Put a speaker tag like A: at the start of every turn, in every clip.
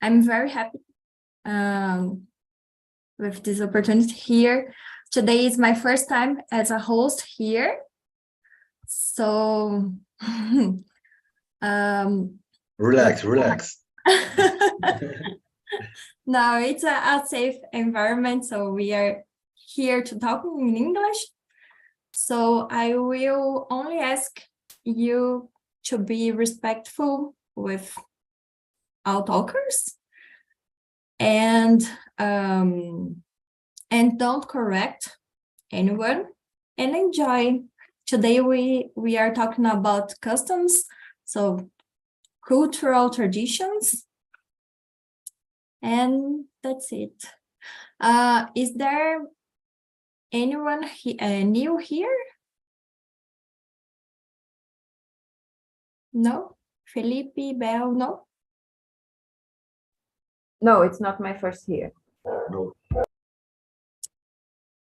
A: I'm very happy with this opportunity here. Today is my first time as a host here. So,
B: Relax.
A: no, it's a safe environment. So we are here to talk in English. So I will only ask you to be respectful with all talkers and don't correct anyone and enjoy. Today we are talking about customs, so cultural traditions, and that's it. Is there anyone new here? No? Felipe, Bel, no?
C: No, it's not my first year.
B: No.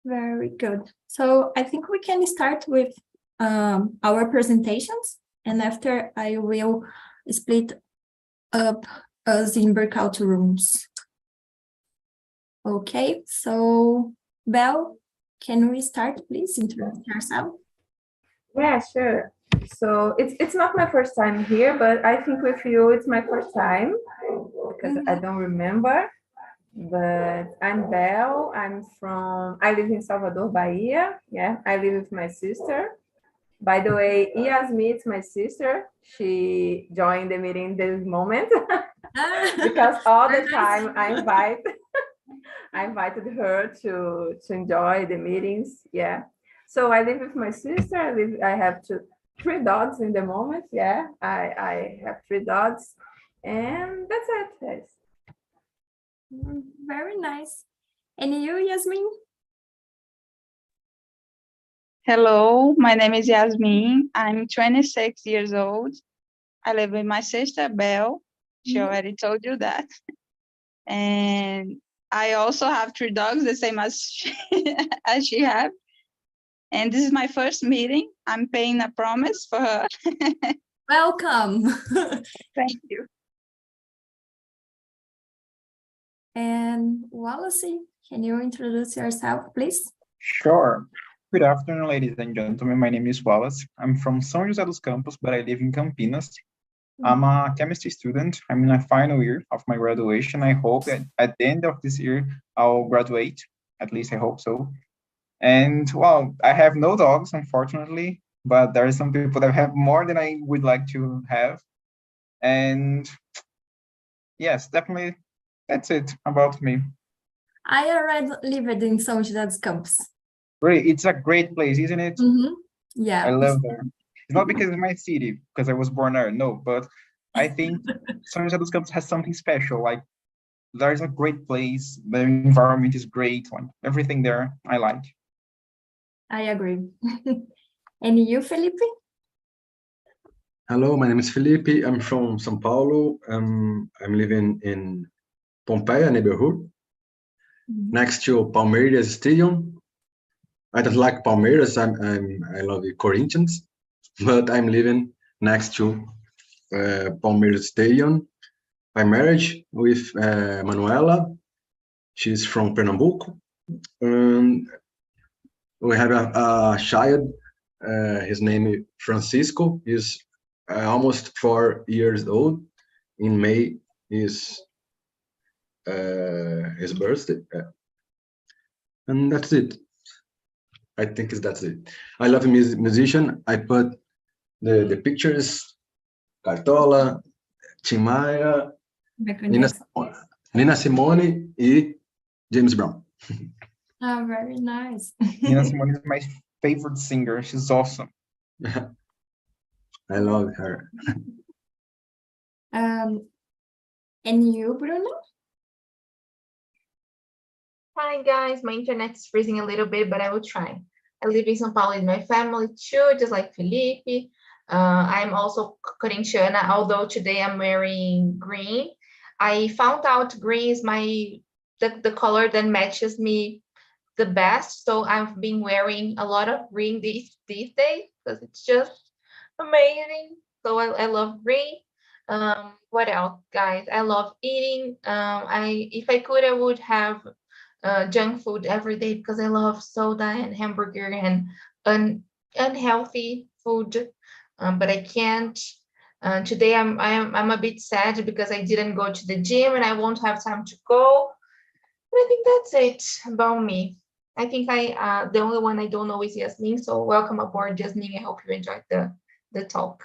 A: Very good. So I think we can start with our presentations, and after I will split up us in breakout rooms. Okay, so Bel, can we start, please? Introduce yourself.
C: Yeah, sure. So it's not my first time here, but I think with you it's my first time because I don't remember. But I'm Bel. I live in Salvador, Bahia. Yeah, I live with my sister. By the way, Yasmin is my sister. She joined the meeting this moment because all the time I invited her to enjoy the meetings. Yeah. So I live with my sister. I have three dogs in the moment. Yeah, I have three dogs, and that's it. Yes.
A: Very nice. And you, Yasmin?
D: Hello, my name is Yasmin. I'm 26 years old. I live with my sister, Belle. She already told you that. And I also have three dogs, the same as she have. And this is my first meeting. I'm paying a promise for her.
A: Welcome.
D: Thank you.
A: And Wallace, can you introduce yourself, please?
E: Sure. Good afternoon, ladies and gentlemen. My name is Wallace. I'm from São José dos Campos, but I live in Campinas. I'm a chemistry student. I'm in my final year of my graduation. I hope that at the end of this year, I'll graduate. At least I hope so. And well, I have no dogs, unfortunately, but there are some people that have more than I would like to have. And yes, definitely, that's it about me.
A: I already lived in São José dos Campos.
E: Great, it's a great place, isn't it?
A: Yeah.
E: I love there. It's not because it's my city, because I was born there, no, but I think São José dos Campos has something special. Like, there's a great place, the environment is great, like, everything there I like.
A: I agree. And you, Felipe?
B: Hello, my name is Felipe. I'm from São Paulo. I'm living in Pompeia neighborhood, next to Palmeiras Stadium. I don't like Palmeiras. I love the Corinthians, but I'm living next to Palmeiras Stadium. By marriage with Manuela. She's from Pernambuco. We have a child. His name is Francisco. He's almost 4 years old. In May is his birthday. And that's it. I think that's it. I love a musician. I put the pictures, Cartola, Tim Maia, Nina Simone, and James Brown.
A: Oh, very nice.
E: Nina Simone is my favorite singer. She's awesome.
B: I love her.
A: And you, Bruno?
F: Hi guys, my internet's freezing a little bit, but I will try. I live in São Paulo with my family too, just like Felipe. I'm also Corintiana, although today I'm wearing green. I found out green is the color that matches me the best, so I've been wearing a lot of green these days because it's just amazing. So I love green. What else, guys? I love eating. If I could, I would have junk food every day because I love soda and hamburger and unhealthy food. But I can't. Today I'm a bit sad because I didn't go to the gym and I won't have time to go. But I think that's it about me. I think the only one I don't know is Yasmin. So welcome aboard, Yasmin. I hope you enjoyed the talk.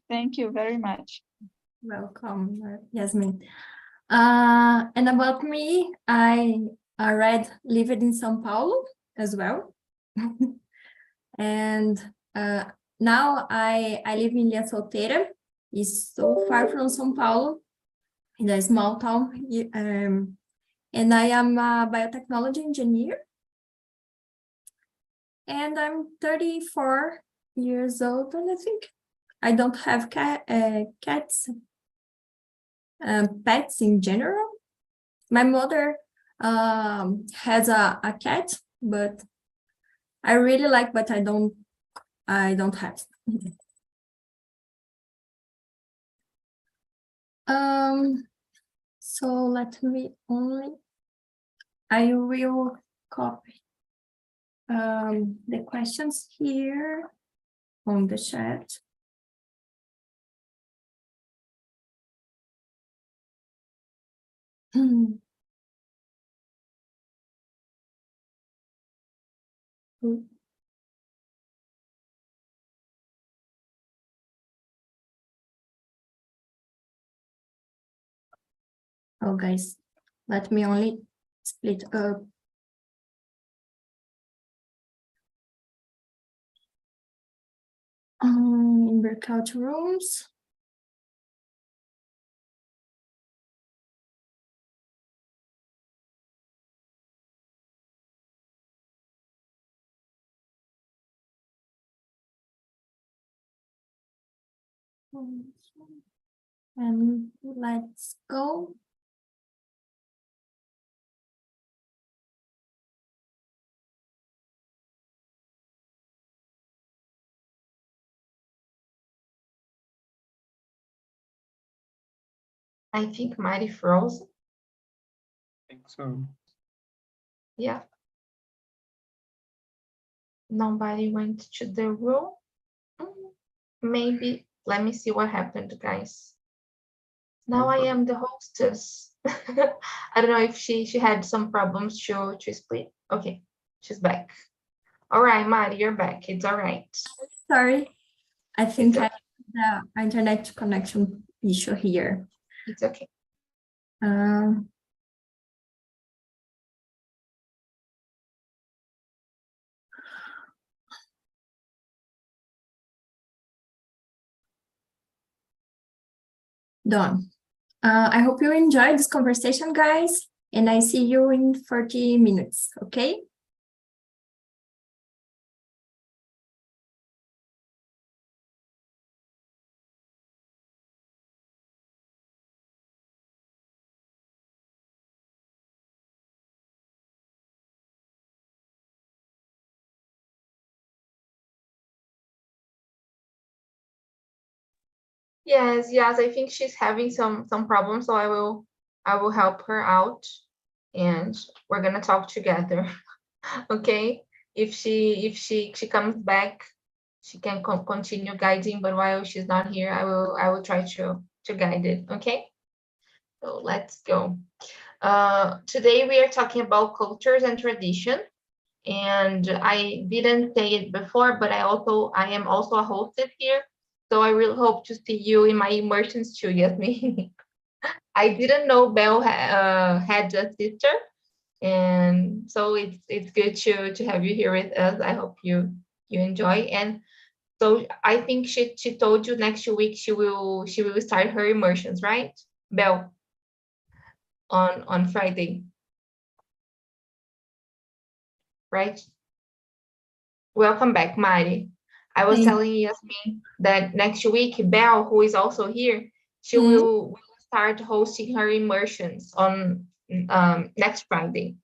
D: Thank you very much.
A: Welcome, Yasmin. And about me, I already lived in São Paulo as well. And now I live in Ilha Solteira. It's so far from São Paulo, in a small town. And I am a biotechnology engineer. And I'm 34 years old, and I think I don't have cats, pets in general. My mother has a cat, but I really like, but I don't have. So let me I will copy the questions here on the chat. Oh, guys, let me only split up. In breakout rooms. And let's go.
F: I think Mari froze.
E: I think so.
F: Yeah. Nobody went to the room. Maybe, let me see what happened, guys. Now I am the hostess. I don't know if she had some problems to split. Okay, she's back. All right, Mari, you're back. It's all right.
A: Sorry, I think
F: It's
A: I have the internet connection issue here.
F: It's okay.
A: Done. I hope you enjoyed this conversation, guys, and I see you in 40 minutes, okay?
F: Yes, I think she's having some problems, so I will help her out, and we're gonna talk together. Okay, if she comes back, she can continue guiding, but while she's not here, I will try to guide it. Okay, so let's go. Today we are talking about cultures and tradition, and I didn't say it before, but I am also a hostess here, so I really hope to see you in my immersions too, Yasmin. I didn't know Belle had a sister, and so it's good to have you here with us. I hope you enjoy. And so I think she told you next week she will start her immersions, right, Belle? On Friday, right? Welcome back, Mari. I was telling Yasmin that next week, Belle, who is also here, she will start hosting her immersions on next Friday.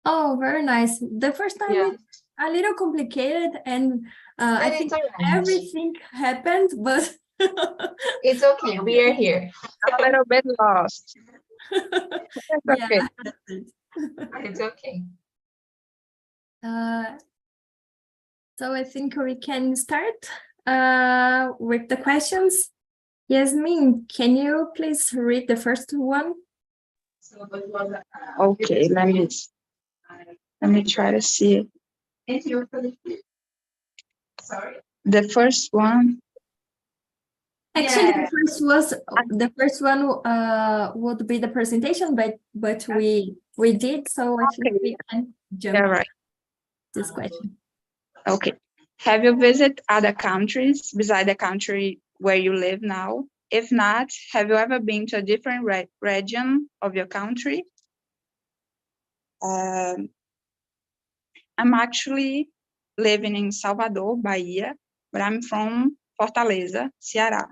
A: Oh, very nice. The first time it's a little complicated, and I
F: But
A: think
F: it's all right.
A: everything happened, but
F: It's okay. We are here.
D: A little bit lost. That's
A: yeah,
D: okay.
A: that's it.
F: It's okay.
A: So I think we can start with the questions. Yasmin, can you please read the first one?
D: Okay, let me try to see it.
F: Sorry.
D: The first one.
A: Actually, the first one would be the presentation, but we did, so I think we can jump
D: Yeah, right.
A: this question.
D: Okay. Have you visited other countries besides the country where you live now? If not, have you ever been to a different region of your country? I'm actually living in Salvador, Bahia, but I'm from Fortaleza, Ceará.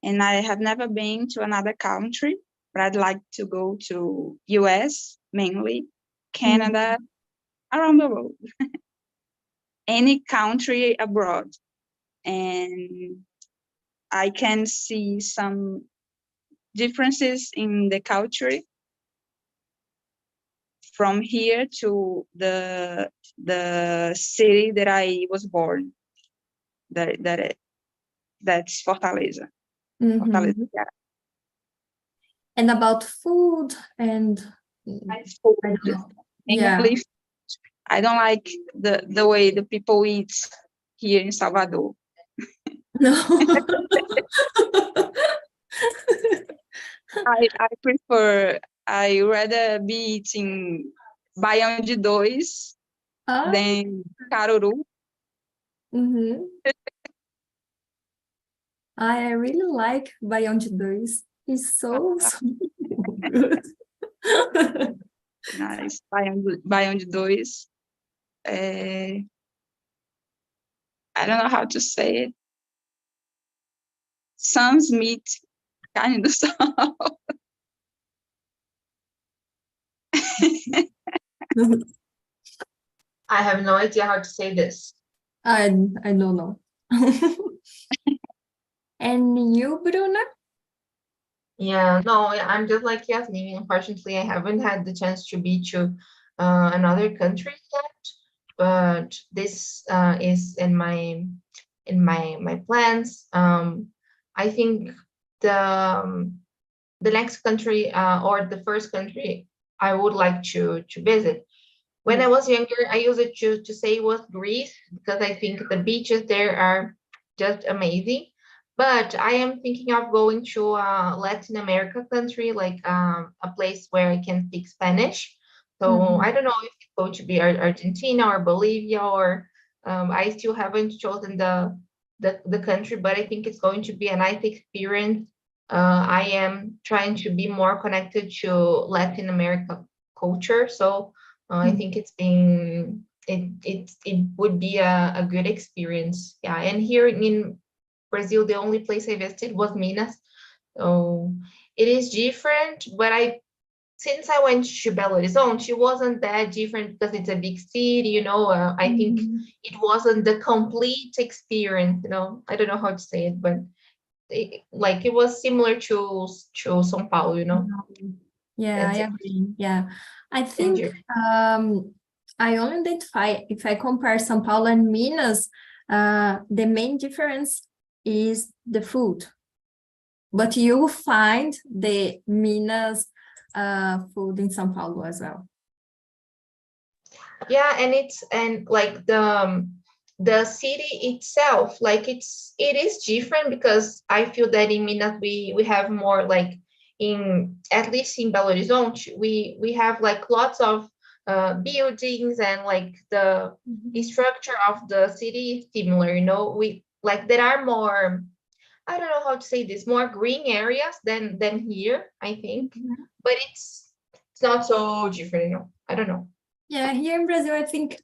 D: And I have never been to another country, but I'd like to go to US, mainly, Canada, around the world. Any country abroad. And I can see some differences in the culture from here to the city that I was born. That's Fortaleza. Fortaleza. Yeah.
A: And about food and
D: Food,
A: I don't know.
D: mainly, I don't like the way the people eat here in Salvador.
A: No.
D: I rather be eating baião de dois than caruru.
A: I really like baião de dois. It's so good.
D: Nice. Baião de dois. I don't know how to say it. Sun's meat, carne do sol.
F: I have no idea how to say this.
A: I don't know. And you, Bruna?
F: Yeah, no, I'm just like Yasmin. Unfortunately, I haven't had the chance to be to another country yet, but this is in my plans. I think the next country or the first country I would like to visit. When I was younger, I used it to say it was Greece because I think the beaches there are just amazing. But I am thinking of going to a Latin America country, like a place where I can speak Spanish. So I don't know if it's going to be Argentina or Bolivia, or I still haven't chosen the country, but I think it's going to be a nice experience. I am trying to be more connected to Latin America culture, so I think it would be a good experience. Yeah, and here in Brazil, the only place I visited was Minas. So it is different, but since I went to Belo Horizonte, it wasn't that different because it's a big city, you know. I think it wasn't the complete experience, you know. I don't know how to say it, but it was similar to São Paulo, you know.
A: Yeah, I agree. Yeah, I think I only identify if I compare São Paulo and Minas, the main difference is the food, but you will find the Minas food in São Paulo as well.
F: Yeah, and like the city itself, like it is different because I feel that in Minas we have more like at least in Belo Horizonte we have like lots of buildings, and like the structure of the city is similar, you know. We like there are more, I don't know how to say this, more green areas than here, I think, but it's not so different, you know. I don't know.
A: Yeah, here in Brazil, I think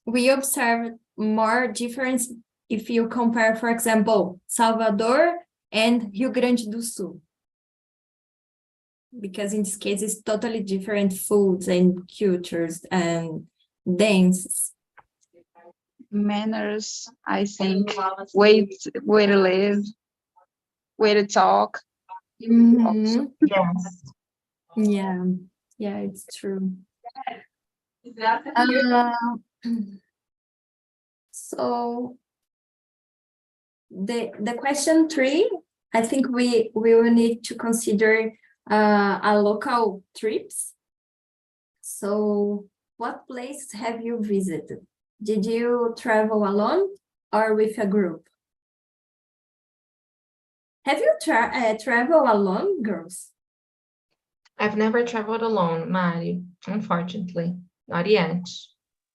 A: we observe more difference if you compare, for example, Salvador and Rio Grande do Sul. Because in this case, it's totally different foods and cultures and dances.
D: manners, I think, way to live, way to talk.
A: Mhm.
F: Yes.
A: Yeah, yeah, it's true. Uh, so the question 3, I think we will need to consider a local trips. So what place have you visited? Did you travel alone or with a group? Have you traveled alone, girls?
F: I've never traveled alone, Mari, unfortunately. Not yet.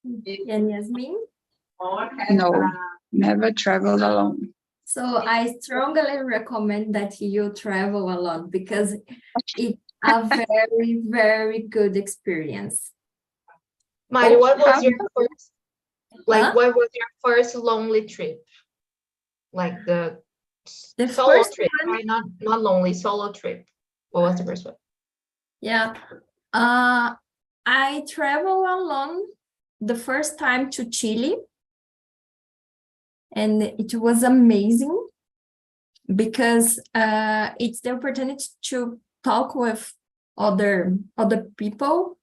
A: And Yasmin?
D: No, never traveled alone.
A: So I strongly recommend that you travel alone because it's a very, very good experience.
F: Mari, what was
D: How-
F: your first, like,
A: Huh?
F: what was your first lonely trip? Like the
A: The
F: solo
A: first
F: trip,
A: one,
F: right? Not lonely, solo trip. What was the first one?
A: yeah. I traveled alone the first time to Chile, and it was amazing because it's the opportunity to talk with other people.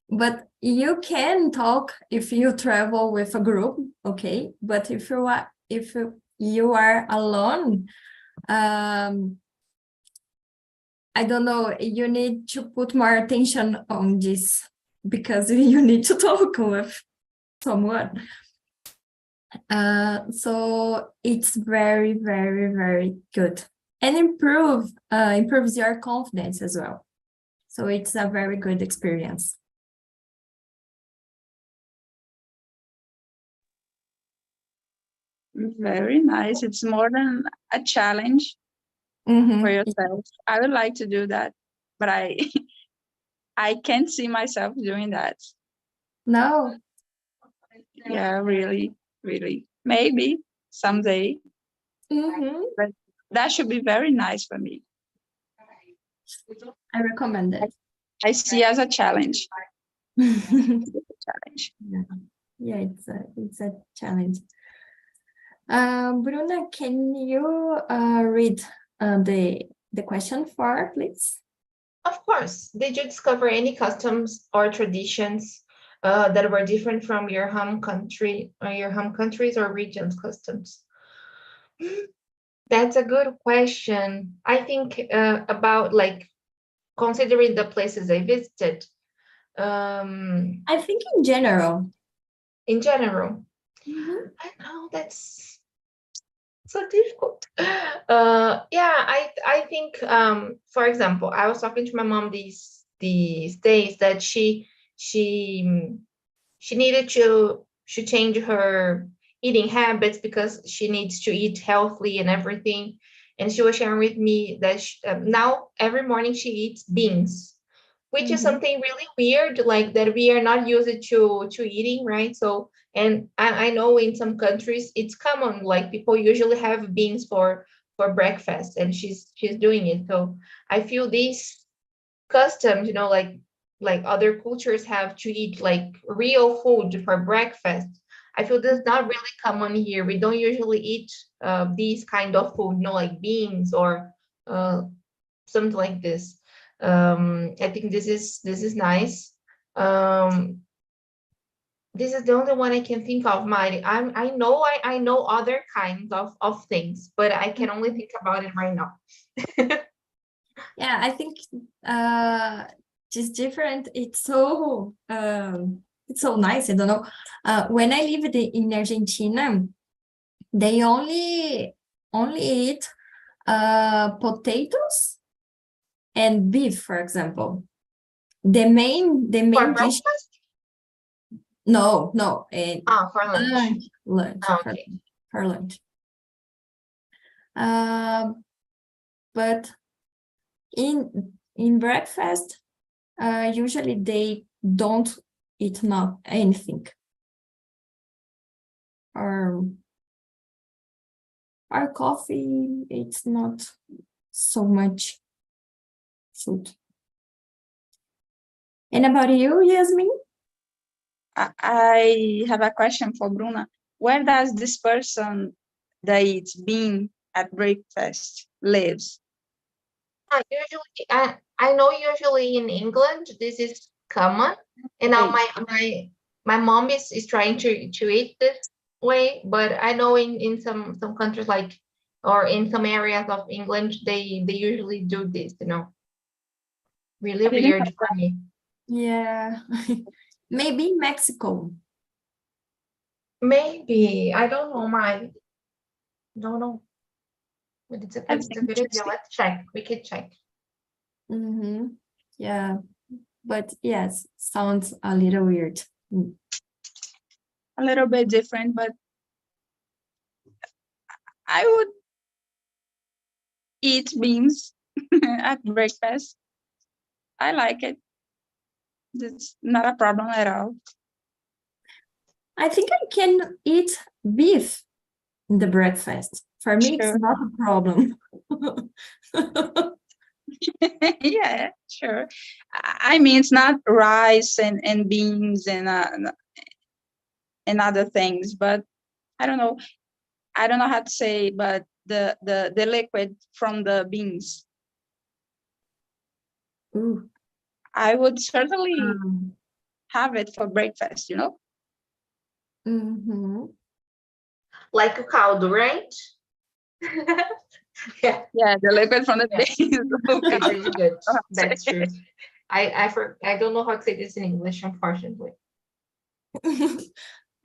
A: But you can talk if you travel with a group, okay? But if you are alone, I don't know, you need to put more attention on this because you need to talk with someone. So it's very, very, very good and improves your confidence as well. So it's a very good experience.
D: Very nice. It's more than a challenge
A: Mhm.
D: for yourself. I would like to do that, but I can't see myself doing that.
A: No.
D: Yeah, really, really. Maybe someday,
A: Mhm.
D: but that should be very nice for me.
A: I recommend it.
D: I see as a challenge. Challenge.
A: Yeah, it's a challenge. Bruna, can you read the question 4, please?
F: Of course. Did you discover any customs or traditions that were different from your home country or your home countries or regions customs? That's a good question. I think about like considering the places I visited.
A: I think in general.
F: In general,
A: Mhm.
F: I know that's so difficult. Yeah, I think for example, I was talking to my mom these days that she needed to change her eating habits because she needs to eat healthily and everything. And she was sharing with me that now every morning she eats beans, which is
A: Mhm.
F: something really weird, like that we are not used to eating, right? So, and I know in some countries it's common, like people usually have beans for breakfast, and she's doing it. So I feel these customs, like other cultures have to eat like real food for breakfast. I feel this is not really common here. We don't usually eat these kind of food, like beans or something like this. I think this is nice. This is the only one I can think of, Mari. I know other kinds of things, but I can only think about it right now.
A: Yeah, I think just different. It's so nice. I don't know. When I lived in Argentina, they only eat potatoes and beef, for example. The main
F: For
A: dish.
F: breakfast?
A: No,
F: For lunch.
A: lunch
F: Okay.
A: for lunch. But in breakfast, usually they don't eat not anything. Or coffee, it's not so much food. And about you, Yasmin?
D: I have a question for Bruna. Where does this person that eats bean at breakfast lives?
F: Usually, I know usually in England this is common, and now my mom is trying to eat this way, but I know in some countries like or in some areas of England they usually do this, you know. Really weird for me.
A: Yeah. Maybe Mexico.
F: Maybe I don't know. Don't know. But it's a
D: That's
F: good idea.
D: interesting.
F: Let's check. We could check.
A: Yeah, but yes, sounds a little weird.
D: A little bit different, but I would eat beans at breakfast. I like it. It's not a problem at all.
A: I think I can eat beef in the breakfast. For me,
D: Sure.
A: it's not a problem.
D: Yeah, sure. I mean, it's not rice and beans and other things, but I don't know. I don't know how to say, but the liquid from the beans,
A: Ooh.
D: I would certainly
A: Um,
D: have it for breakfast, you know?
A: mhm.
F: Like a caldo, right? Yeah,
D: Yeah, the liquid from the
F: Yeah.
D: beans.
F: it's really good.
D: How to
F: That's
D: say.
F: true. I don't know how to say this in English, unfortunately.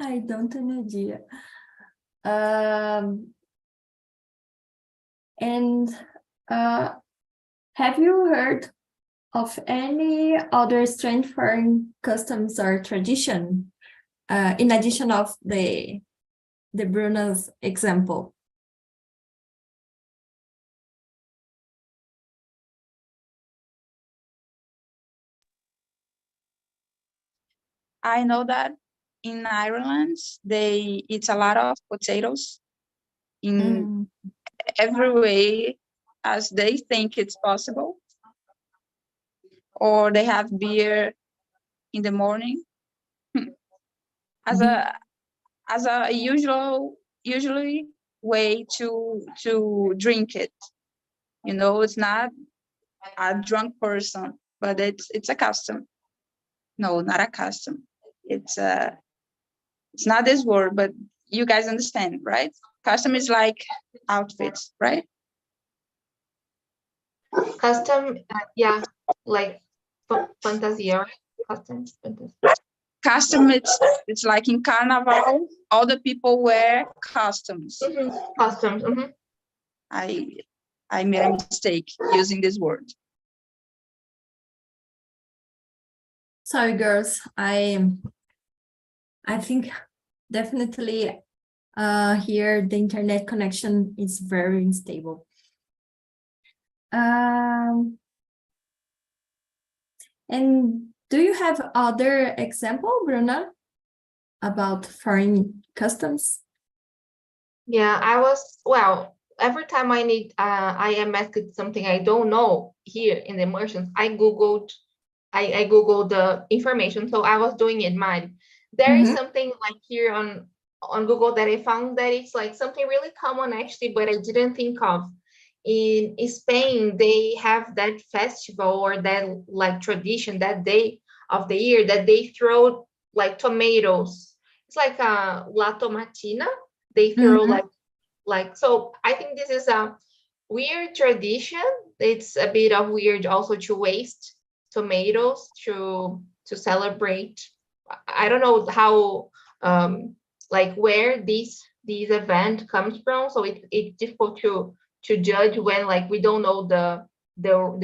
A: I don't have an idea. And have you heard of any other strange foreign customs or tradition in addition of the Bruno's example?
D: I know that in Ireland, they eat a lot of potatoes in every way as they think it's possible. Or they have beer in the morning as a usually way to drink it. You know, it's not a drunk person, but it's a custom. No, not a custom. It's not this word, but you guys understand, right? Custom is like outfits, right?
F: Custom, yeah, like fantasia, custom, fantasy.
D: Custom, it's like in Carnival, all the people wear costumes.
F: Customs.
D: I made a mistake using this word.
A: Sorry, girls. I think definitely here the internet connection is very unstable. And do you have other example, Bruna, about foreign customs?
F: Yeah, every time I am asked something I don't know here in the immersions, I Googled the information. So I was doing it mine. There is something like here on Google that I found that it's like something really common actually, but I didn't think of. In Spain, they have that festival or that like tradition that day of the year that they throw like tomatoes. It's like a La Tomatina. They throw like so. I think this is a weird tradition. It's a bit of weird also to waste tomatoes to celebrate. I don't know how like where this event comes from, so it's difficult to judge when like we don't know the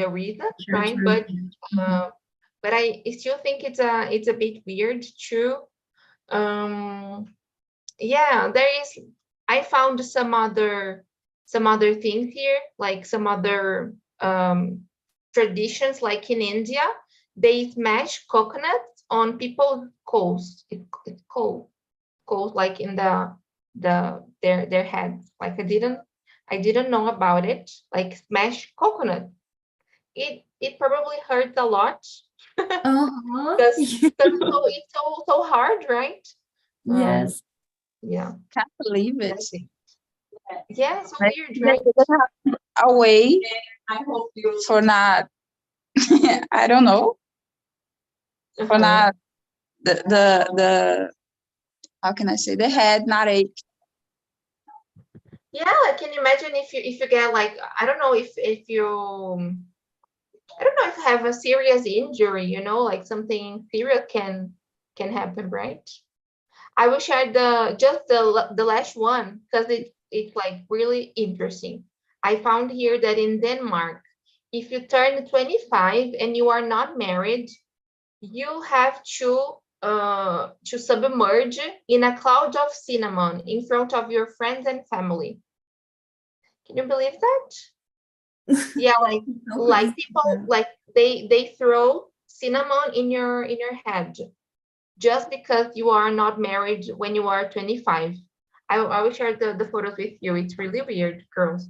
F: reason, right? But I still think it's a bit weird too. Yeah, I found some other things here, like some other traditions, like in India, they smash coconuts on people's coals. It's coals like in their heads. Like I didn't know about it. Like smash coconut. It probably hurts a lot,
A: Uh-huh.
F: Because it's so hard, right?
A: Yes.
F: Yeah.
D: Can't believe it.
F: That's it. Yeah, so
D: Like,
F: weird,
D: they
F: right?
D: didn't have a way for not, I don't know, for
F: Uh-huh.
D: not the how can I say, the head not ache.
F: Yeah, I can imagine if you get like, I don't know if you, I don't know if you have a serious injury, you know, like something serious can happen, right? I will share the last one because it's like really interesting. I found here that in Denmark, if you turn 25 and you are not married, you have to submerge in a cloud of cinnamon in front of your friends and family. Can you believe that? Yeah, like people like they throw cinnamon in your head just because you are not married when you are 25. I will share the photos with you. It's really weird, girls.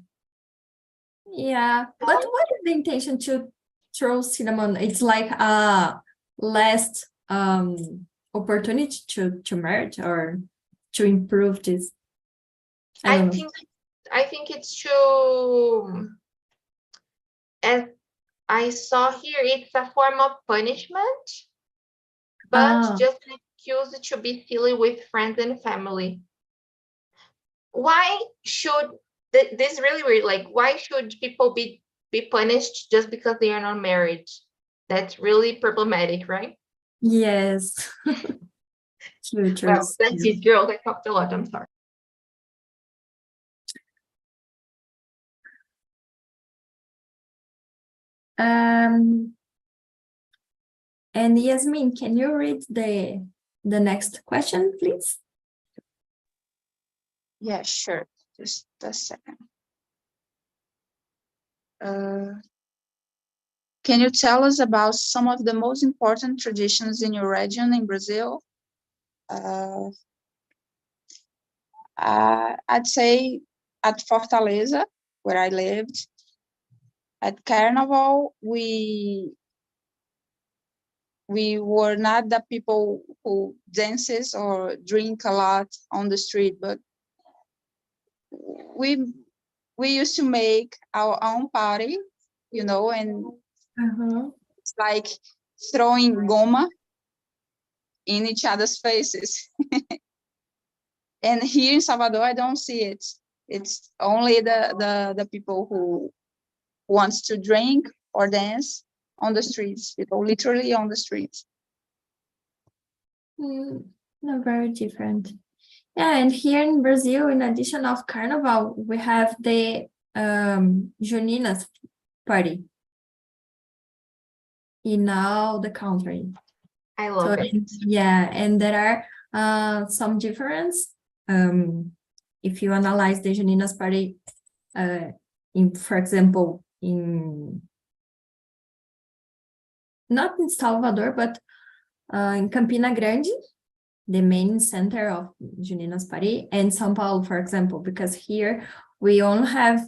A: Yeah, but what is the intention to throw cinnamon? It's like a last opportunity to merge or to improve this. I don't know.
F: I think it's to, as I saw here, it's a form of punishment, but just an excuse to be silly with friends and family. Why should this is really weird? Like, why should people be punished just because they are not married? That's really problematic, right?
A: Yes. True, true.
F: Well, that's it, girls. I talked a lot. I'm sorry.
A: And Yasmin, can you read the next question, please?
D: Yeah, sure. Just a second. Can you tell us about some of the most important traditions in your region in Brazil? I'd say at Fortaleza, where I lived, at Carnival, we were not the people who dances or drink a lot on the street, but we used to make our own party, you know, and it's like throwing goma in each other's faces. And here in Salvador, I don't see it. It's only the people who wants to drink or dance on the streets, people literally on the streets.
A: No, very different. Yeah, and here in Brazil, in addition of Carnival, we have the Juninas party in all the country.
F: I love it.
A: Yeah, and there are some difference. If you analyze the Juninas party, for example, not in Salvador, but in Campina Grande, the main center of Juninas party, and São Paulo, for example, because here we only have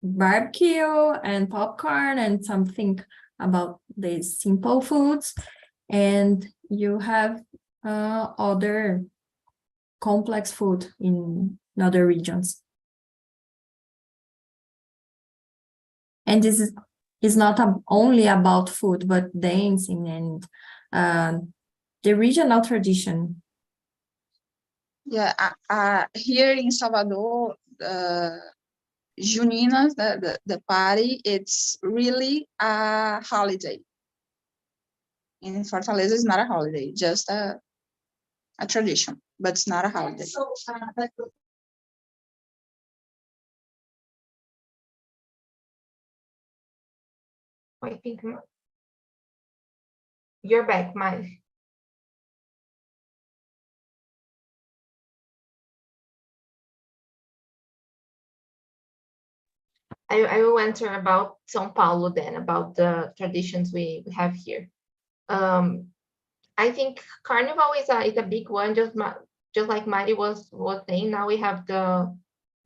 A: barbecue and popcorn and something about the simple foods, and you have other complex food in other regions. And this is not only about food, but dancing and the regional tradition.
D: Yeah, here in Salvador, Juninas, the party, it's really a holiday. In Fortaleza, it's not a holiday, just a tradition, but it's not a holiday.
F: I think you're back, Mai. I will answer about São Paulo then, about the traditions we have here. I think Carnival is a big one, just like Mari was saying. Now we have the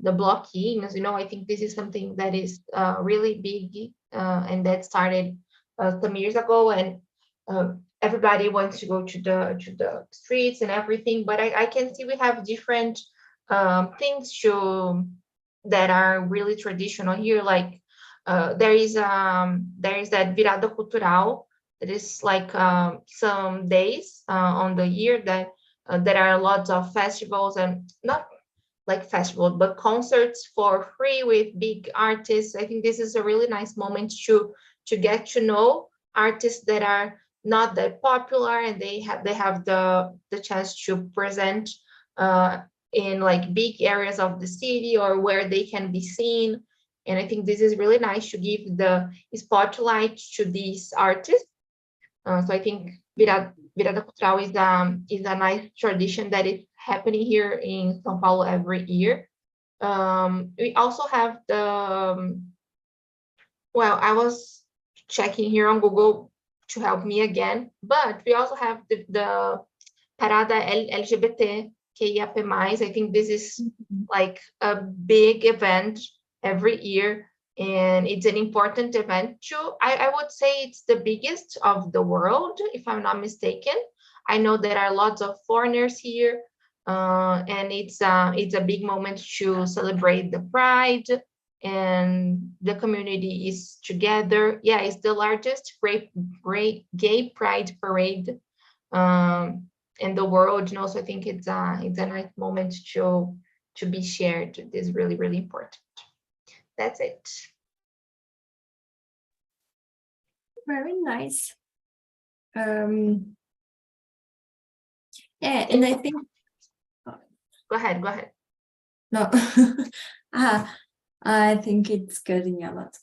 F: blockings, you know. I think this is something that is really big, and that started some years ago, and everybody wants to go to the streets and everything. But I can see we have different things that are really traditional here. Like there is that virada cultural. It is like some days on the year that there are lots of festivals, and not like festivals, but concerts for free with big artists. I think this is a really nice moment to get to know artists that are not that popular, and they have the chance to present in like big areas of the city or where they can be seen. And I think this is really nice to give the spotlight to these artists. So I think Virada Cultural is a nice tradition that is happening here in São Paulo every year. We also have well, I was checking here on Google to help me again, but we also have the Parada LGBTQIAP+. I think this is like a big event every year, and it's an important event too. I would say it's the biggest of the world, if I'm not mistaken. I know there are lots of foreigners here, and it's a big moment to celebrate the pride, and the community is together. Yeah, it's the largest great gay pride parade in the world. So I think it's a nice moment to be shared. It's really, really important. That's it.
A: Very nice. Yeah, and I think
F: Go ahead.
A: no, I think it's cutting a lot.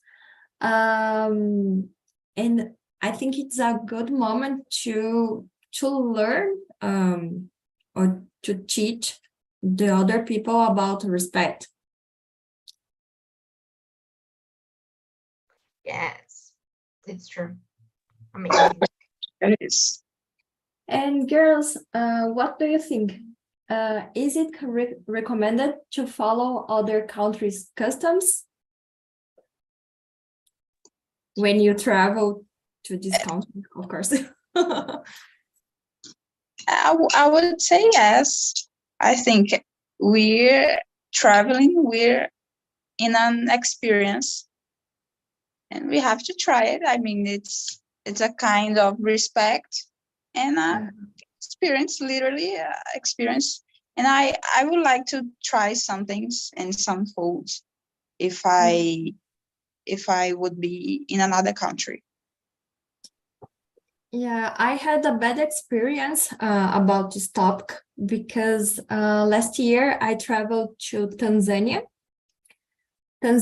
A: And I think it's a good moment to learn or to teach the other people about respect.
F: Yes, it's true. Amazing.
D: It is.
A: And girls, what do you think? Is it recommended to follow other countries' customs when you travel to this country, of course?
D: I would say yes. I think we're traveling, we're in an experience, and we have to try it. I mean, it's a kind of respect and experience, literally experience. And I would like to try some things and some foods if I would be in another country.
A: Yeah, I had a bad experience about this topic because last year I traveled to Tanzania and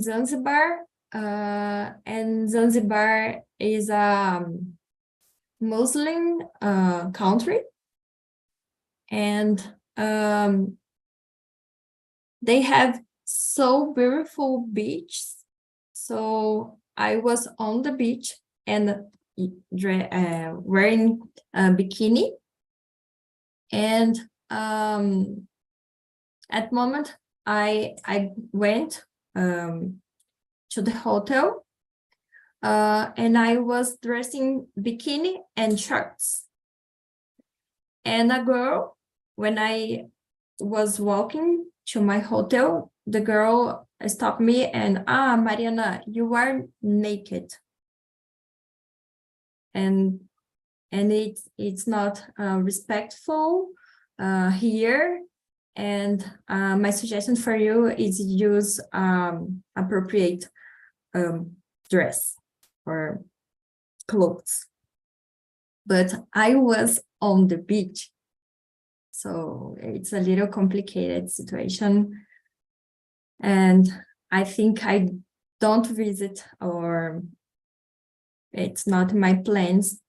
A: Zanzibar. And Zanzibar is a Muslim country, and they have so beautiful beaches. So I was on the beach and wearing a bikini, and at the moment I went to the hotel, and I was dressing bikini and shorts. And a girl, when I was walking to my hotel, the girl stopped me and, Mariana, you are naked. And it's not respectful here. And my suggestion for you is use appropriate dress or clothes. But I was on the beach, so it's a little complicated situation. And I think I don't visit, or it's not my plans,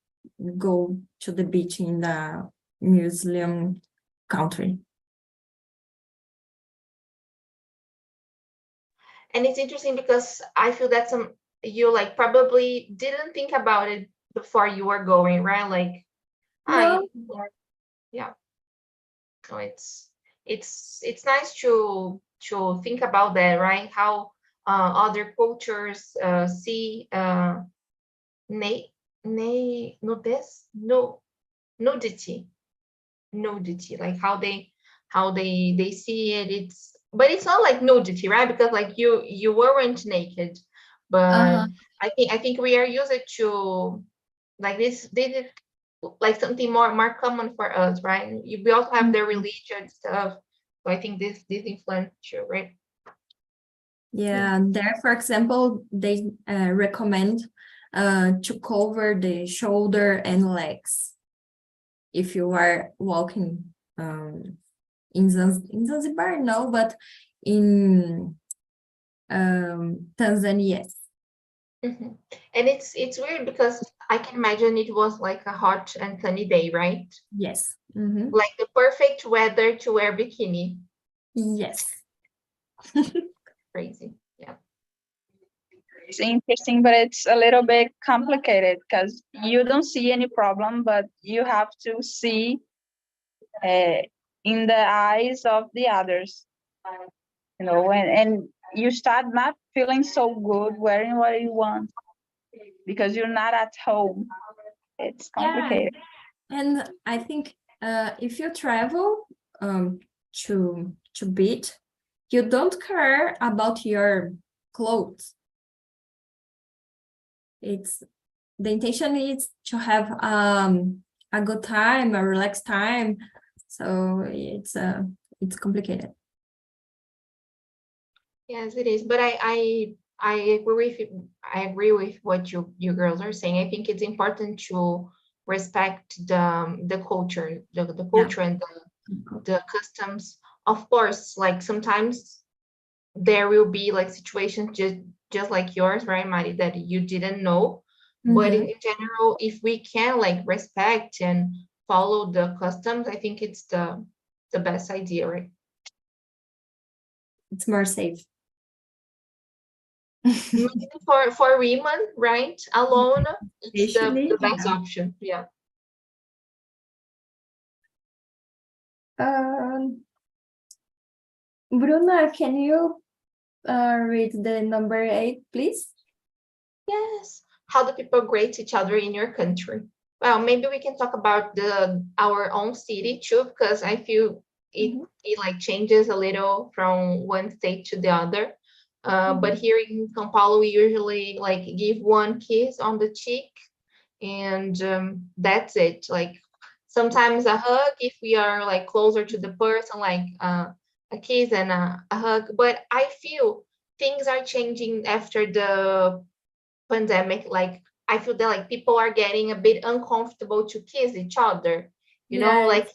A: go to the beach in the Muslim country.
F: And it's interesting because I feel that you like probably didn't think about it before you were going, right? Like,
A: No.
F: yeah. So it's nice to think about that, right? How other cultures see nudity, like how they see it. But it's not like nudity, right? Because like you weren't naked, but I think we are used to like this is like something more common for us, right? We also have the religion stuff, so I think this influence you, right?
A: Yeah, there, for example, they recommend to cover the shoulder and legs if you are walking in Zanzibar, no, but in Tanzania, yes.
F: And it's weird because I can imagine it was like a hot and sunny day, right?
A: Yes.
F: Like the perfect weather to wear bikini.
A: Yes.
F: Crazy. Yeah.
D: It's interesting, but it's a little bit complicated because you don't see any problem, but you have to see in the eyes of the others, you know, and you start not feeling so good wearing what you want because you're not at home. It's complicated.
A: Yeah. And I think if you travel to beach, you don't care about your clothes. The intention is to have a good time, a relaxed time. So it's complicated.
F: Yes, it is. But I agree with you. I agree with what you girls are saying. I think it's important to respect the culture, the culture and the customs. Of course, like sometimes there will be like situations just like yours, right, Mari, that you didn't know. But in general, if we can like respect and follow the customs, I think it's the best idea, right?
A: It's more safe.
F: For women, right? Alone, it's the best option. Yeah.
A: Bruna, can you read the number 8, please?
F: Yes. How do people greet each other in your country? Well, maybe we can talk about our own city too, because I feel it like changes a little from one state to the other. But here in São Paulo, we usually like give one kiss on the cheek, and that's it. Like sometimes a hug if we are like closer to the person, like a kiss and a hug. But I feel things are changing after the pandemic. Like I feel that like people are getting a bit uncomfortable to kiss each other. You know, like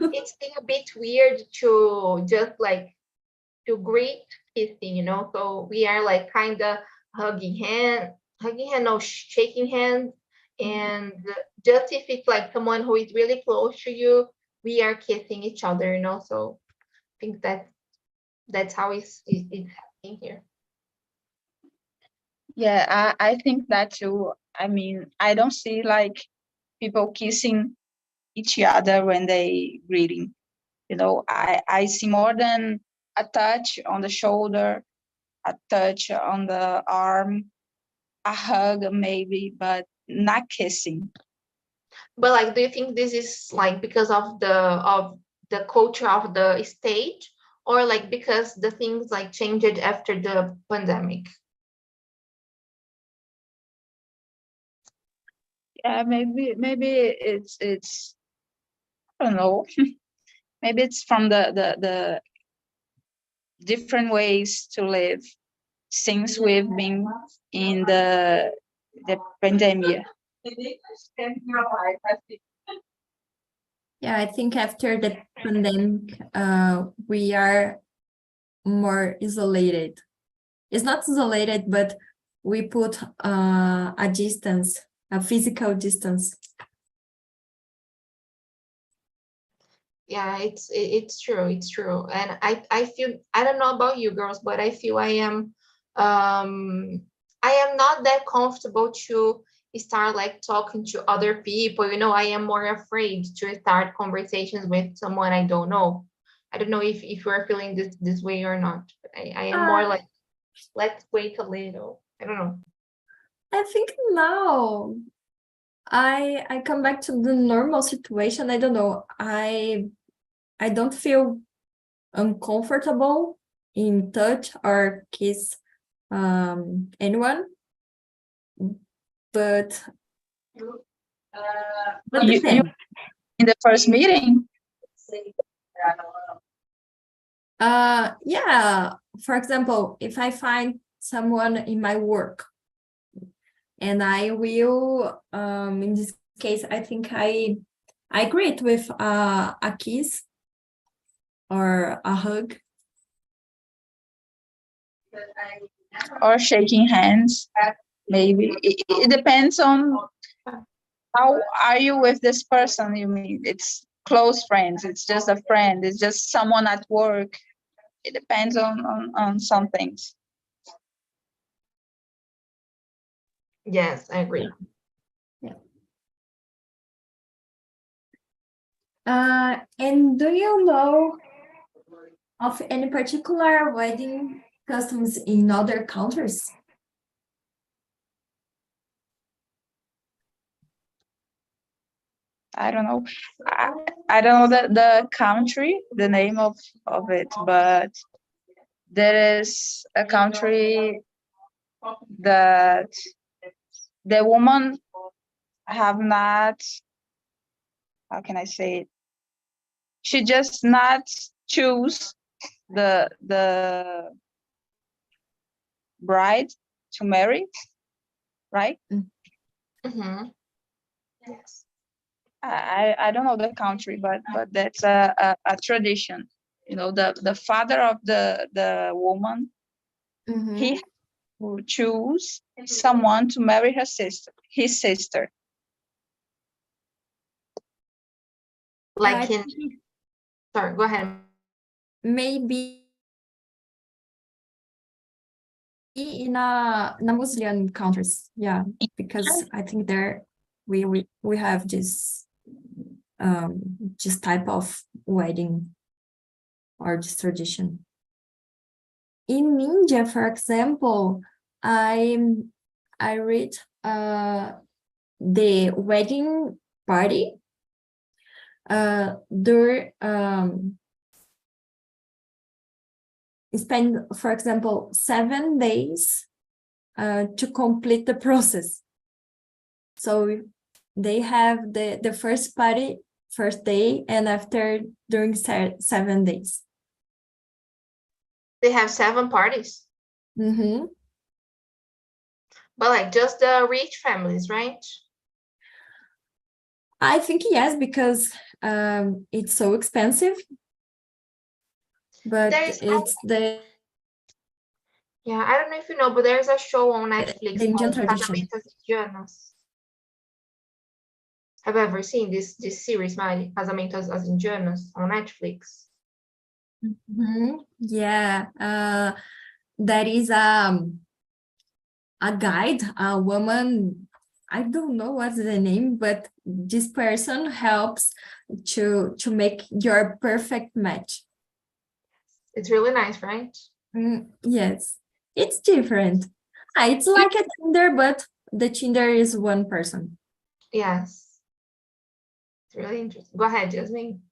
F: it's been a bit weird to just like to greet kissing, you know. So we are like kind of hugging hand, no, shaking hands. And just if it's like someone who is really close to you, we are kissing each other, you know. So I think that's how it's happening here.
D: Yeah, I think that too. I mean, I don't see like people kissing each other when they greeting. You know, I see more than a touch on the shoulder, a touch on the arm, a hug maybe, but not kissing.
F: But like, do you think this is like because of the culture of the state, or like because the things like changed after the pandemic?
D: Yeah, maybe it's I don't know. Maybe it's from the different ways to live since we've been in the pandemic.
A: Yeah, I think after the pandemic, we are more isolated. It's not isolated, but we put a distance, a physical distance.
F: Yeah, it's true. It's true. And I feel, I don't know about you girls, but I feel I am not that comfortable to start like talking to other people. You know, I am more afraid to start conversations with someone I don't know. I don't know if you are feeling this way or not. But I am more like, let's wait a little. I don't know.
A: I think now I come back to the normal situation. I don't know. I don't feel uncomfortable in touch or kiss anyone, but
D: You
A: depends.
D: in the first meeting?
A: Yeah, for example, if I find someone in my work and I will, in this case, I think I greet with a kiss or a hug.
D: Or shaking hands, maybe. It depends on how are you with this person. You mean it's close friends, it's just a friend, it's just someone at work. It depends on some things.
F: Yes, I agree.
A: And do you know of any particular wedding customs in other countries?
D: I don't know. I don't know the country, the name of it, but there is a country that the woman have not, how can I say it? She just not choose the bride to marry, right?
F: Mm-hmm. Yes.
D: I don't know the country, but that's a tradition. You know, the father of the woman, he will choose someone to marry his sister.
F: Like sorry, go ahead.
A: Maybe in a Muslim countries, yeah, because I think there we have this type of wedding or this tradition. In India, for example, I read the wedding party during spend, for example, 7 days to complete the process. So they have the first party first day, and after during 7 days.
F: They have 7 parties,
A: Mm-hmm.
F: but like just the rich families, right?
A: I think yes, because it's so expensive. But
F: There's
A: it's the
F: yeah, I don't know if you know, but there's a show on Netflix
A: Indian
F: called
A: tradition.
F: Casamentos Indianos. Have you ever seen this series, Mari? Casamentos Indianos on Netflix.
A: Mm-hmm. Yeah, that is a guide, a woman. I don't know what's the name, but this person helps to make your perfect match.
F: It's really nice, right?
A: Yes, it's different. It's like a Tinder, but the Tinder is one person.
F: Yes. It's really interesting. Go ahead, Jasmine.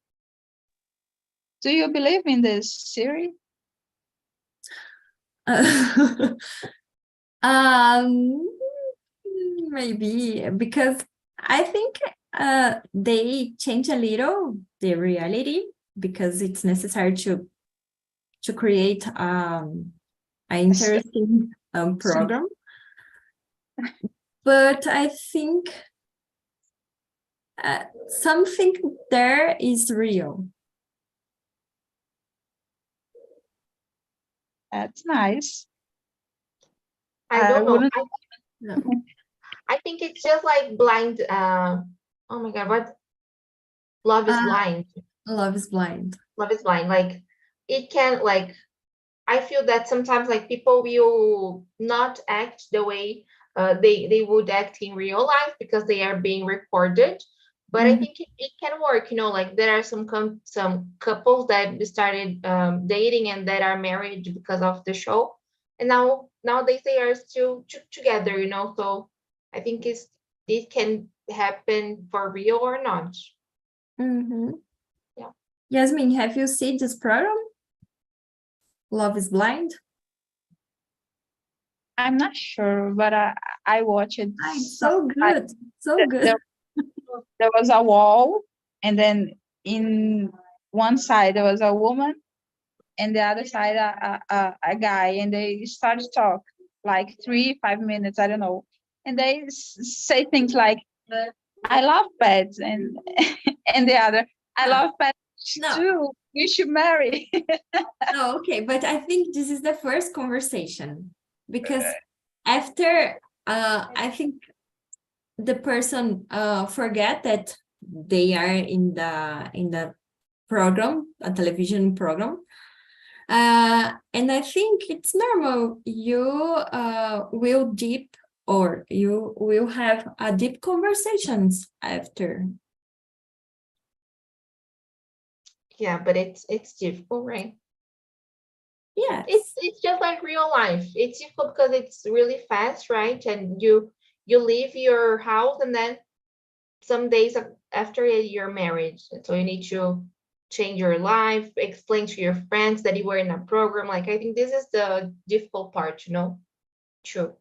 D: Do you believe in this series?
A: Maybe because I think they change a little the reality because it's necessary to create an interesting program. But I think something there is real.
D: That's nice.
F: I don't know.
A: No.
F: I think it's just like blind. Oh my God, what? Love is blind.
A: Love is blind.
F: Love is blind. Like it can like. I feel that sometimes like people will not act the way they would act in real life because they are being recorded. But I think it can work. You know, like there are some couples that started dating and that are married because of the show, and nowadays they are still together. You know, so I think it can happen for real or not. Yeah.
A: Yasmin, have you seen this program? Love is Blind?
D: I'm not sure, but I watched it.
A: It's so good. So good.
D: There was a wall, and then in one side there was a woman, and the other side a guy, and they started to talk like 3-5 minutes, I don't know, and they say things like, "I love pets," and and the other, "I love pets too. We should marry."
A: No, okay, but I think this is the first conversation, because after I think the person forget that they are in the program, a television program, and I think it's normal. You will deep, or you will have a deep conversations after.
F: Yeah, but it's difficult, right?
A: Yeah,
F: It's just like real life. It's difficult because it's really fast, right? And you leave your house, and then some days after you're married, so you need to change your life, explain to your friends that you were in a program. Like, I think this is the difficult part, True.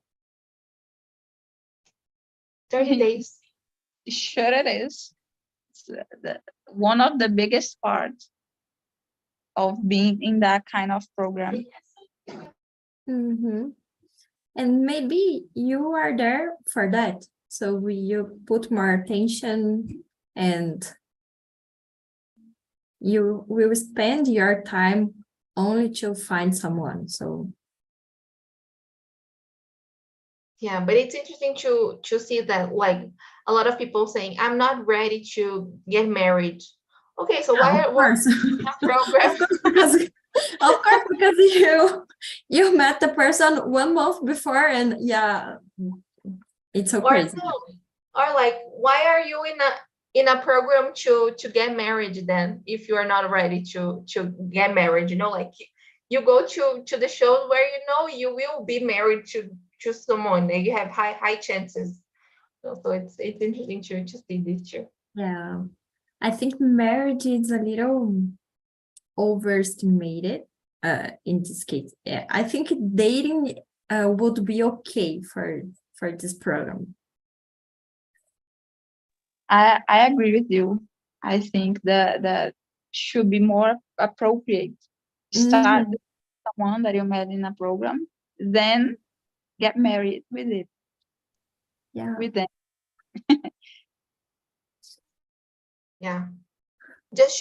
F: 30 days.
D: Sure it is. It's one of the biggest parts of being in that kind of program.
A: And maybe you are there for that, so you put more attention, and you will spend your time only to find someone. So
F: Yeah, but it's interesting to see that, like, a lot of people saying, "I'm not ready to get married." Okay, so
A: of course.
F: program?
A: Of course, because you met the person 1 month before, and yeah, it's so crazy.
F: Or like, why are you in a program to get married then, if you are not ready to get married? Like, you go to the shows where you will be married to someone, and you have high chances. So it's interesting to see this too.
A: Yeah, I think marriage is a little overestimated in this case. Yeah, I think dating would be okay for this program.
D: I agree with you. I think that should be more appropriate. Start with someone that you met in a program, then get married with it.
A: Yeah.
D: With them.
F: Yeah. Just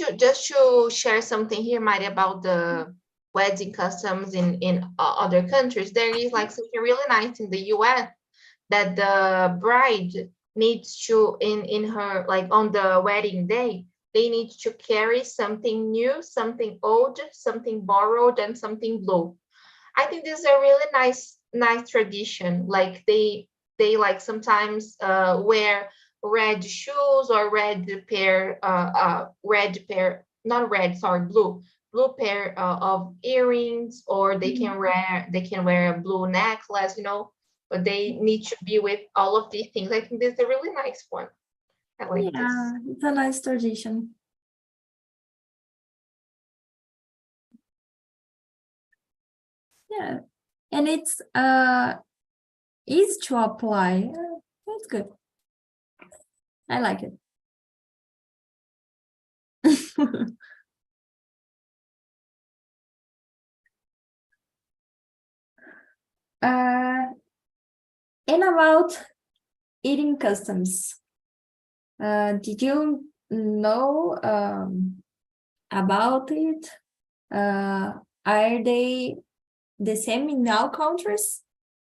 F: to share something here, Mari, about the wedding customs in other countries. There is like something really nice in the US, that the bride needs to, in her, like, on the wedding day, they need to carry something new, something old, something borrowed, and something blue. I think this is a really nice tradition. Like, they like sometimes wear red shoes, or blue pair of earrings, or they can wear a blue necklace, but they need to be with all of these things. I think this is a really nice one. I like this.
A: It's a nice tradition. Yeah, and it's easy to apply. That's good. I like it. And about eating customs, did you know about it? Are they the same in all countries?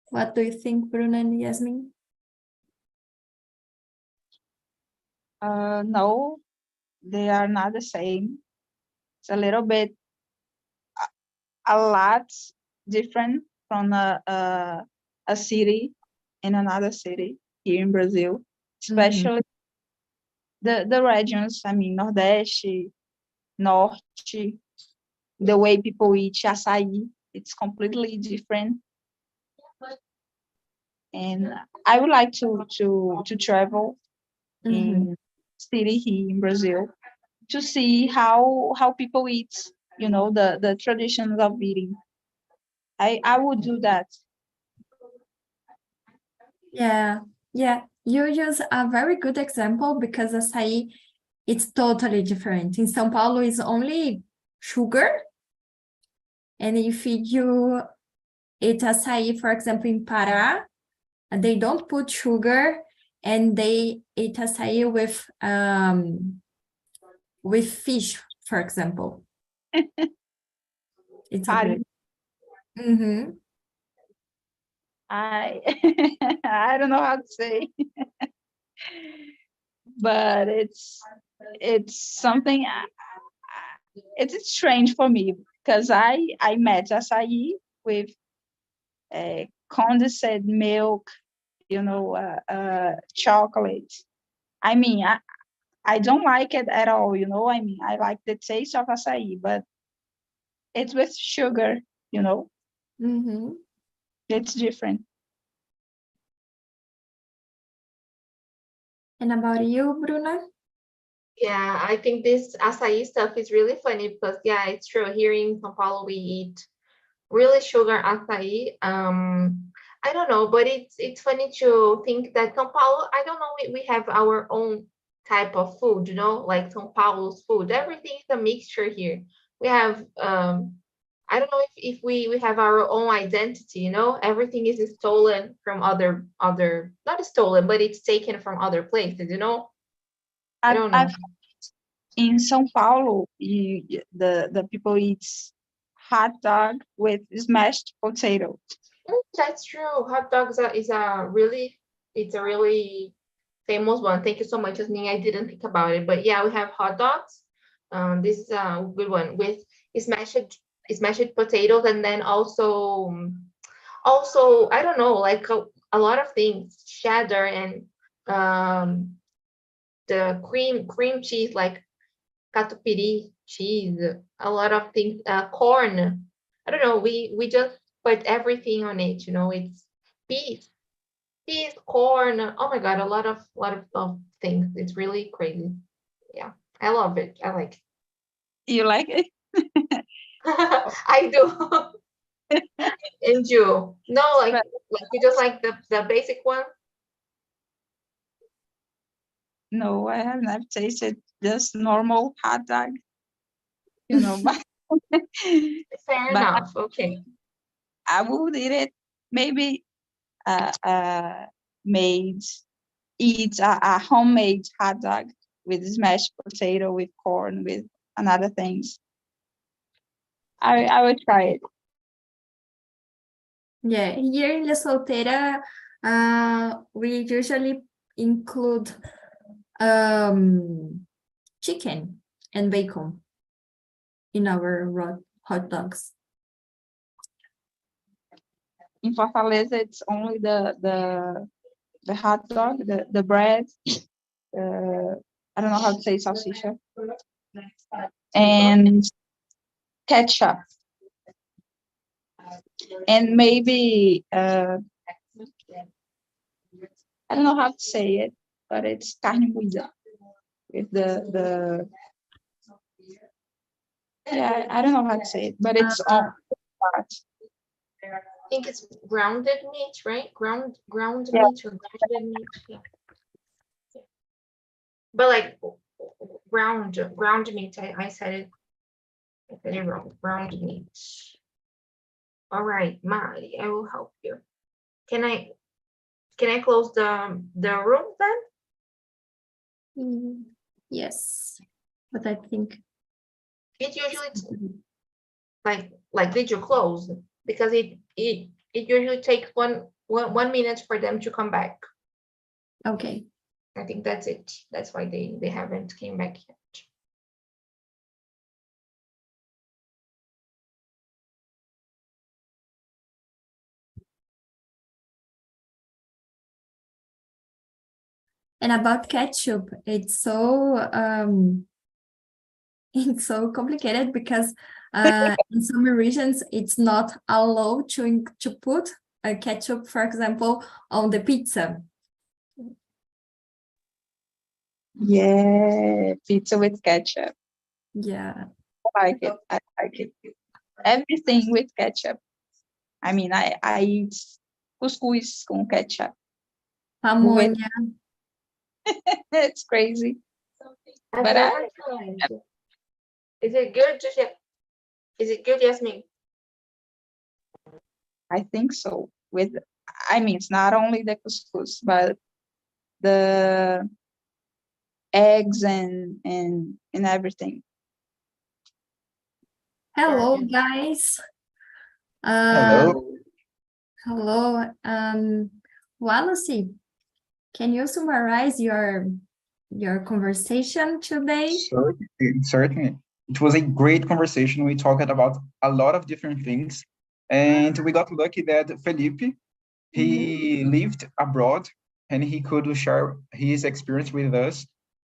A: What do you think, Bruna and Yasmin?
D: No, they are not the same. It's a little bit, a lot different from a city in another city here in Brazil, especially the regions. I mean, Nordeste, Norte, the way people eat açaí, it's completely different. and I would like to travel in city here in Brazil to see how people eat, the traditions of eating. I would do that.
A: Yeah, yeah. You use a very good example because açaí, it's totally different. In São Paulo, it's only sugar. And if you eat açaí, for example, in Pará, they don't put sugar and they eat açaí with fish, for example. It's a
D: I I I don't know how to say, but it's something. It's strange for me because I met açaí with condensed milk, chocolate. I mean, I don't like it at all. I mean, I like the taste of açaí, but it's with sugar. It's different.
A: And about you, Bruna?
F: Yeah, I think this açaí stuff is really funny because yeah, it's true. Here in São Paulo, we eat really sugar açaí. I don't know, but it's funny to think that São Paulo, I don't know, we have our own type of food, like São Paulo's food. Everything is a mixture here. We have I don't know if we have our own identity, everything is stolen from other not stolen, but it's taken from other places, I don't know.
D: In São Paulo, the people eat hot dog with smashed potato.
F: That's true. Hot dogs it's a really famous one. Thank you so much, Jasmine. I didn't think about it, but yeah, we have hot dogs. This is a good one with smashed potatoes, and then also I don't know, like a lot of things, cheddar and the cream cheese, like catupiry cheese, a lot of things, corn. I don't know. We just put everything on it. It's peas, corn. Oh my God, a lot of things. It's really crazy. Yeah, I love it. I like it.
D: You like it?
F: I do. And you? No, like you just like the basic one?
D: No, I have never tasted just normal hot dog. But
F: Fair enough. Okay.
D: I would eat it. Maybe eat a homemade hot dog with smashed potato, with corn, with another things. I would try it.
A: Yeah, here in La Solteira, we usually include chicken and bacon in our hot dogs.
D: In Fortaleza, it's only the hot dog, the bread, I don't know how to say salsicha, and ketchup, and maybe I don't know how to say it, but it's carne moída with the yeah, I don't know how to say it, but it's on part.
F: I think it's grounded meat, right? Ground
D: Yeah.
F: meat or grounded meat. Yeah. But like ground meat, I said it wrong. Ground meat. All right, Mari, I will help you. Can I close the room then?
A: Yes, but I think
F: it usually like did you close? Because it usually takes one minute for them to come back.
A: Okay.
F: I think that's it. That's why they haven't came back yet.
A: And about ketchup, it's so complicated because in some regions it's not allowed to put ketchup, for example, on the pizza?
D: Yeah, pizza with ketchup.
A: Yeah.
D: I like it. I like it. Everything with ketchup. I mean, I eat couscous com ketchup.
A: Pamonha.
D: It's crazy.
F: I've
D: But
F: never tried. Is it good, Is it good, Yasmin?
D: I think so. I mean, it's not only the couscous, but the eggs and everything.
A: Hello, guys.
E: Hello.
A: Hello. Wallace, can you summarize your conversation today?
E: Certainly. It was a great conversation. We talked about a lot of different things. And we got lucky that Felipe, he lived abroad and he could share his experience with us.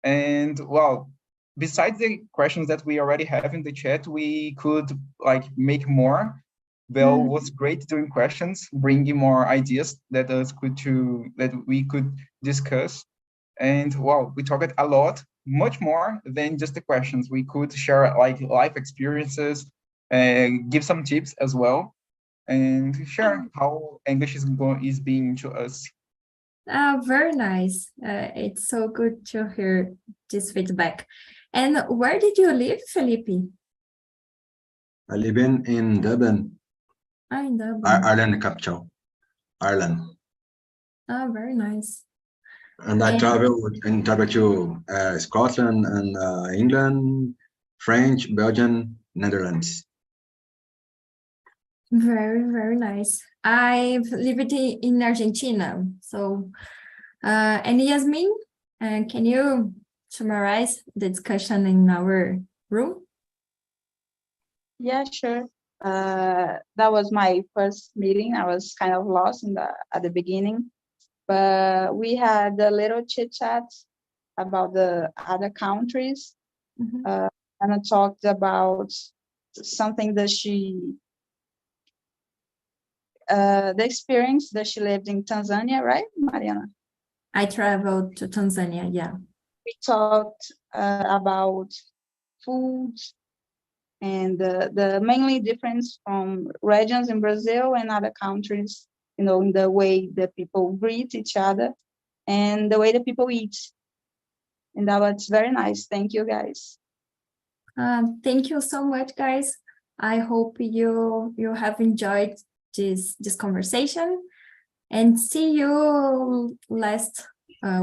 E: And well, besides the questions that we already have in the chat, we could like make more. Belle was great doing questions, bringing more ideas that we could discuss. And well, we talked a lot, much more than just the questions. We could share like life experiences, give some tips as well, and share how English is being to us.
A: Very nice. It's so good to hear this feedback. And where did you live, Felipe?
B: I live in Dublin,
A: In Dublin.
B: Ireland capital, Ireland.
A: Oh, very nice.
B: And I travel to Scotland and England, French, Belgium, Netherlands.
A: Very, very nice. I've lived in Argentina. So, and Yasmin, can you summarize the discussion in our room?
D: Yeah, sure. That was my first meeting. I was kind of lost at the beginning, but we had a little chit chat about the other countries, and I talked about something that the experience that she lived in Tanzania, right, Mariana?
A: I traveled to Tanzania, yeah.
D: We talked about food and the mainly difference from regions in Brazil and other countries, in the way that people greet each other and the way that people eat. And that was very nice. Thank you, guys.
A: Thank you so much, guys. I hope you have enjoyed this conversation, and see you last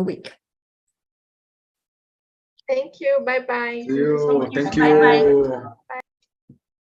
A: week.
F: Thank you. Bye-bye.
B: Thank you.
A: Bye-bye.
F: Bye.